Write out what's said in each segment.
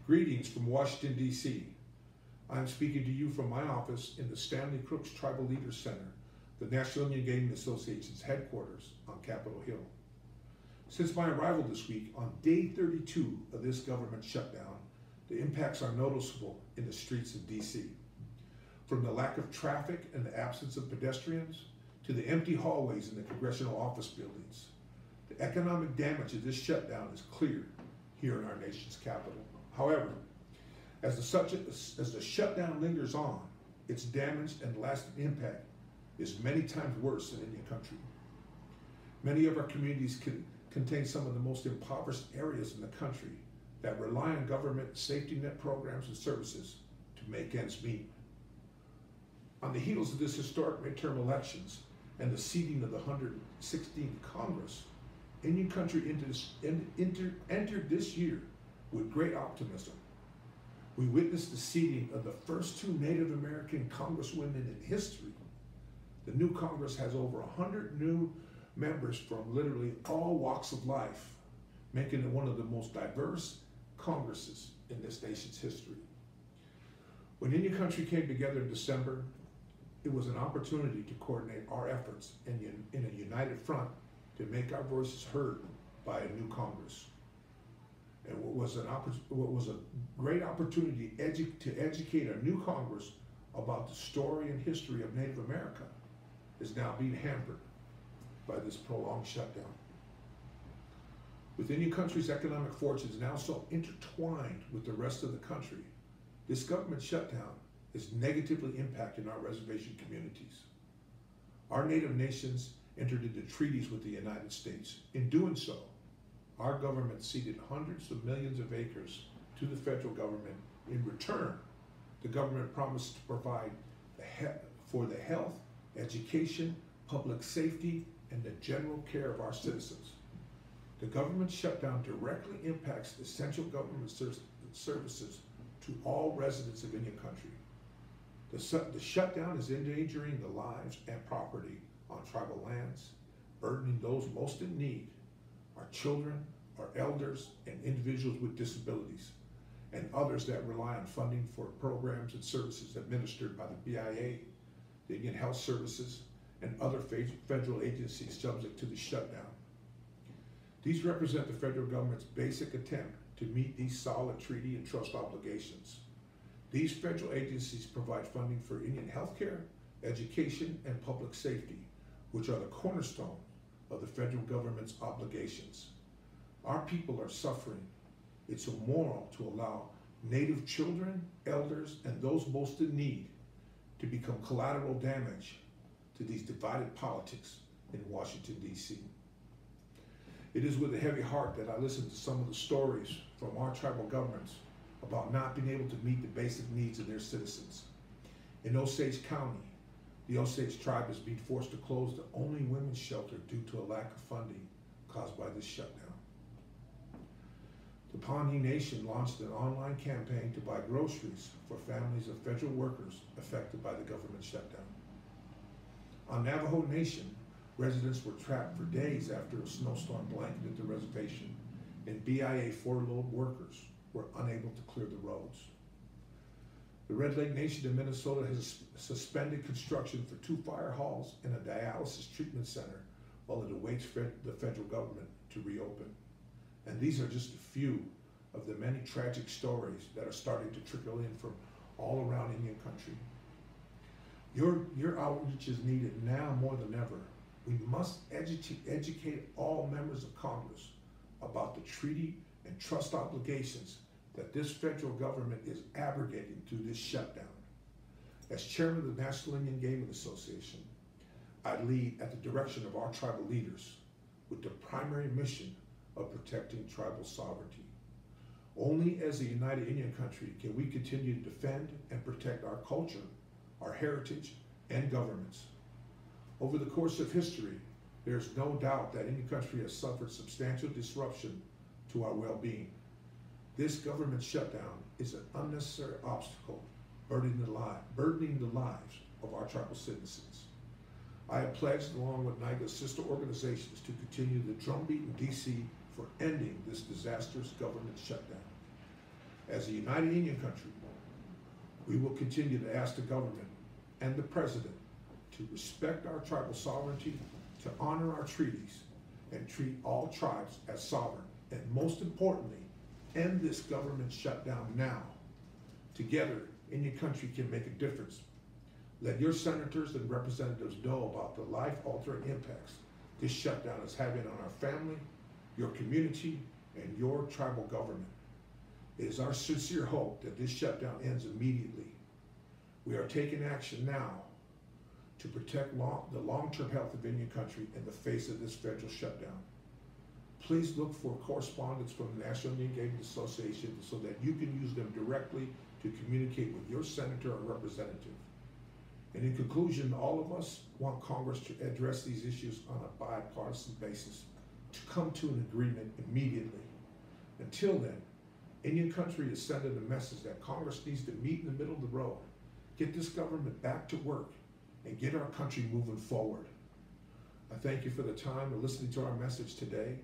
Greetings from Washington, D.C. I'm speaking to you from my office in the Stanley Crooks Tribal Leaders Center, the National Indian Gaming Association's headquarters on Capitol Hill. Since my arrival this week, on day 32 of this government shutdown, the impacts are noticeable in the streets of D.C. From the lack of traffic and the absence of pedestrians, to the empty hallways in the congressional office buildings, the economic damage of this shutdown is clear here in our nation's capital. However, as the shutdown lingers on, its damage and lasting impact is many times worse in Indian country. Many of our communities contain some of the most impoverished areas in the country that rely on government safety net programs and services to make ends meet. On the heels of this historic midterm elections and the seating of the 116th Congress, Indian country entered this year with great optimism. We witnessed the seating of the first two Native American congresswomen in history. The new Congress has over 100 new members from literally all walks of life, making it one of the most diverse Congresses in this nation's history. When Indian country came together in December, it was an opportunity to coordinate our efforts in a united front to make our voices heard by a new Congress. And what was a great opportunity to educate our new Congress about the story and history of Native America is now being hampered by this prolonged shutdown. With Indian country's economic fortunes now so intertwined with the rest of the country, this government shutdown is negatively impacting our reservation communities. Our Native nations entered into treaties with the United States. In doing so, our government ceded hundreds of millions of acres to the federal government. In return, the government promised to provide for the health, education, public safety, and the general care of our citizens. The government shutdown directly impacts essential government services to all residents of Indian country. The shutdown is endangering the lives and property on tribal lands, burdening those most in need, our children, our elders, and individuals with disabilities, and others that rely on funding for programs and services administered by the BIA, the Indian Health Services, and other federal agencies subject to the shutdown. These represent the federal government's basic attempt to meet these solid treaty and trust obligations. These federal agencies provide funding for Indian healthcare, education, and public safety, which are the cornerstone of the federal government's obligations. Our people are suffering. It's immoral to allow Native children, elders, and those most in need to become collateral damage to these divided politics in Washington, D.C. It is with a heavy heart that I listen to some of the stories from our tribal governments about not being able to meet the basic needs of their citizens. In Osage County, the Osage tribe is being forced to close the only women's shelter due to a lack of funding caused by this shutdown. The Pawnee Nation launched an online campaign to buy groceries for families of federal workers affected by the government shutdown. On Navajo Nation, residents were trapped for days after a snowstorm blanketed the reservation, and BIA furloughed workers were unable to clear the roads. The Red Lake Nation in Minnesota has suspended construction for 2 fire halls and a dialysis treatment center while it awaits the federal government to reopen. And these are just a few of the many tragic stories that are starting to trickle in from all around Indian country. Your outreach is needed now more than ever. We must educate all members of Congress about the treaty and trust obligations that this federal government is abrogating through this shutdown. As chairman of the National Indian Gaming Association, I lead at the direction of our tribal leaders with the primary mission of protecting tribal sovereignty. Only as a united Indian country can we continue to defend and protect our culture, our heritage, and governments. Over the course of history, there is no doubt that Indian country has suffered substantial disruption to our well-being. This government shutdown is an unnecessary obstacle, burdening the lives of our tribal citizens. I have pledged, along with NIGA's sister organizations, to continue the drumbeat in D.C. for ending this disastrous government shutdown. As a united Indian country, we will continue to ask the government and the president to respect our tribal sovereignty, to honor our treaties, and treat all tribes as sovereign, and most importantly, end this government shutdown now. Together, Indian country can make a difference. Let your senators and representatives know about the life-altering impacts this shutdown is having on our family, your community, and your tribal government. It is our sincere hope that this shutdown ends immediately. We are taking action now to protect the long-term health of Indian country in the face of this federal shutdown. Please look for correspondence from the National Indian Engagement Association so that you can use them directly to communicate with your senator or representative. And in conclusion, all of us want Congress to address these issues on a bipartisan basis, to come to an agreement immediately. Until then, Indian country is sending a message that Congress needs to meet in the middle of the road, get this government back to work, and get our country moving forward. I thank you for the time and listening to our message today.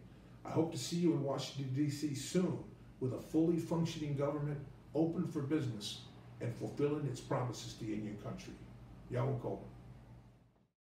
I hope to see you in Washington, D.C. soon with a fully functioning government, open for business, and fulfilling its promises to Indian country. Yawako.